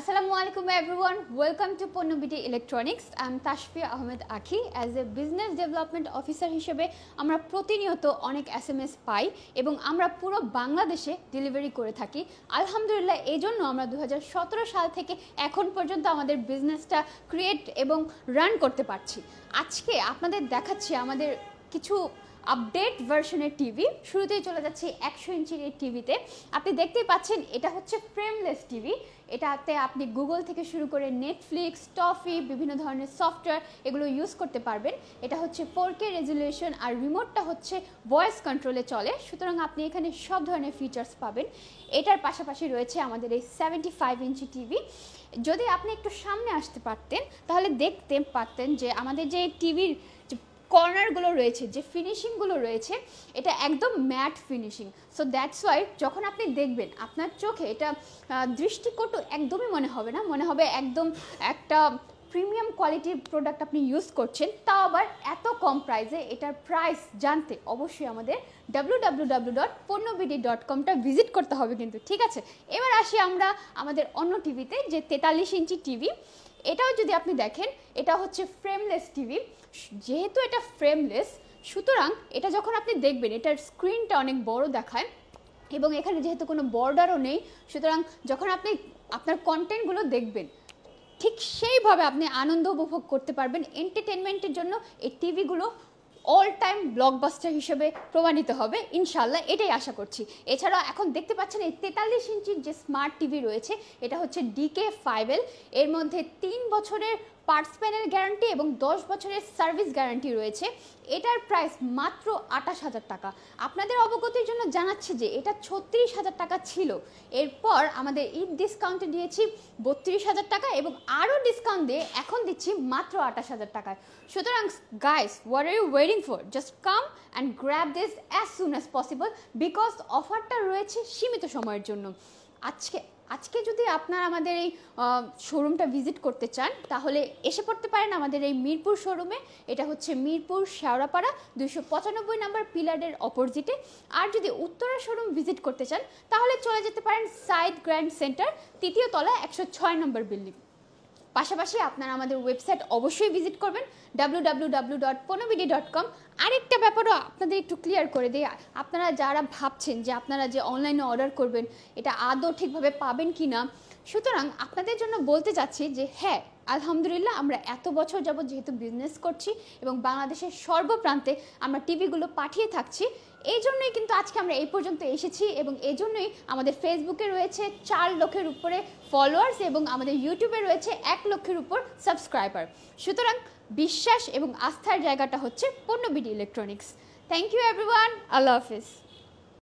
Assalamualaikum everyone, welcome to Ponnobiti Electronics. I am Tashfia Ahmed Akhi. As a business development officer হিসেবে আমরা প্রতিনিয়ত অনেক SMS পাই এবং আমরা পুরো বাংলাদেশে ডেলিভারি করে থাকি। আলহামদুলিল্লাহ এইজন্য আমরা 2017 সাল থেকে এখন পর্যন্ত আমাদের বিজনেসটা ক্রিয়েট এবং রান করতে পারছি। আজকে আপনাদের দেখাচ্ছি আমাদের কিছু আপডেট ভার্সনের টিভি। শুরুতেই চলে যাচ্ছি 100 ইঞ্চির এই টিভিতে। আপনি দেখতেই পাচ্ছেন এটা হচ্ছে ফ্রেমলেস টিভি। এটাতে আপনি গুগল থেকে শুরু করে নেটফ্লিক্স, টফি, বিভিন্ন ধরনের সফটওয়্যার এগুলো ইউজ করতে পারবেন। এটা হচ্ছে 4K রেজুলেশন আর রিমোটটা হচ্ছে ভয়েস কন্ট্রোলে চলে, সুতরাং আপনি এখানে সব ধরনের ফিচার্স পাবেন। এটার পাশাপাশি রয়েছে আমাদের এই 75 ইঞ্চি টিভি। যদি আপনি একটু সামনে আসতে পারতেন তাহলে দেখতে পারতেন যে আমাদের যে টিভির কর্নারগুলো রয়েছে, যে ফিনিশিংগুলো রয়েছে, এটা একদম mat finishing. So that's why যখন আপনি দেখবেন আপনার চোখে এটা দৃষ্টিকটু একদমই মনে হবে না, মনে হবে একদম একটা প্রিমিয়াম কোয়ালিটির প্রোডাক্ট আপনি ইউজ করছেন, তাও আবার এত কম প্রাইসে। এটার প্রাইস জানতে অবশ্যই আমাদের www.ponnobiti.com ভিজিট করতে হবে কিন্তু, ঠিক আছে? এবার আসি আমরা আমাদের অন্য টিভিতে, যে 43 ইঞ্চি টিভি। এটাও যদি আপনি দেখেন এটা হচ্ছে ফ্রেমলেস টিভি। যেহেতু এটা ফ্রেমলেস, সুতরাং এটা যখন আপনি দেখবেন এটার স্ক্রিনটা অনেক বড় দেখায় এবং এখানে যেহেতু কোনো বর্ডারও নেই, সুতরাং যখন আপনি আপনার কন্টেন্টগুলো দেখবেন ঠিক সেইভাবে আপনি আনন্দ উপভোগ করতে পারবেন। এন্টারটেনমেন্টের জন্য এই টিভিগুলো অল টাইম ব্লকবাস্টার হিসেবে প্রমাণিত হবে ইনশাল্লাহ, এটাই আশা করছি। এছাড়া এখন দেখতে পাচ্ছেন এই 43 ইঞ্চির যে স্মার্ট টিভি রয়েছে, এটা হচ্ছে DK5L। এর মধ্যে 3 বছরের পার্টস প্যানেল গ্যারান্টি এবং 10 বছরের সার্ভিস গ্যারান্টি রয়েছে। এটার প্রাইস মাত্র 28,000 টাকা। আপনাদের অবগতির জন্য জানাচ্ছি যে এটা 36,000 টাকা ছিল, এরপর আমাদের ঈদ ডিসকাউন্টে দিয়েছি 32,000 টাকা এবং আরও ডিসকাউন্ট দিয়ে এখন দিচ্ছি মাত্র 28,000 টাকায়। সুতরাং guys, what are you waiting for? Just come and grab this as soon as possible, because অফারটা রয়েছে সীমিত সময়ের জন্য। আজকে যদি আপনারা আমাদের এই শোরুমটা ভিজিট করতে চান তাহলে এসে পড়তে পারেন আমাদের এই মিরপুর শোরুমে। এটা হচ্ছে মিরপুর শেওড়াপাড়া 295 নম্বর পিলারের অপোজিটে। আর যদি উত্তরা শোরুম ভিজিট করতে চান তাহলে চলে যেতে পারেন সাইড গ্র্যান্ড সেন্টার, 3য় তলা 106 নম্বর বিল্ডিং। পাশাপাশি আপনারা আমাদের ওয়েবসাইট অবশ্যই ভিজিট করবেন www.ponnobiti.com। আরেকটা ব্যাপারও আপনাদের একটু ক্লিয়ার করে দিই, আপনারা যারা ভাবছেন যে আপনারা যে অনলাইনে অর্ডার করবেন এটা আদৌ ঠিকভাবে পাবেন কি না, সুতরাং আপনাদের জন্য বলতে চাচ্ছি যে হ্যাঁ, আলহামদুলিল্লাহ আমরা এত বছর যাবত যেহেতু বিজনেস করছি এবং বাংলাদেশের সর্বপ্রান্তে আমরা টিভিগুলো পাঠিয়ে থাকছি, এই জন্যই কিন্তু আজকে আমরা এই পর্যন্ত এসেছি এবং এই জন্যই আমাদের ফেসবুকে রয়েছে 4 লক্ষের উপরে ফলোয়ার্স এবং আমাদের ইউটিউবে রয়েছে 1 লক্ষের উপর সাবস্ক্রাইবার। সুতরাং বিশ্বাস এবং আস্থার জায়গাটা হচ্ছে পণ্যবিডি ইলেকট্রনিক্স। থ্যাংক ইউ এভরিওয়ান, আল্লাহ হাফিজ।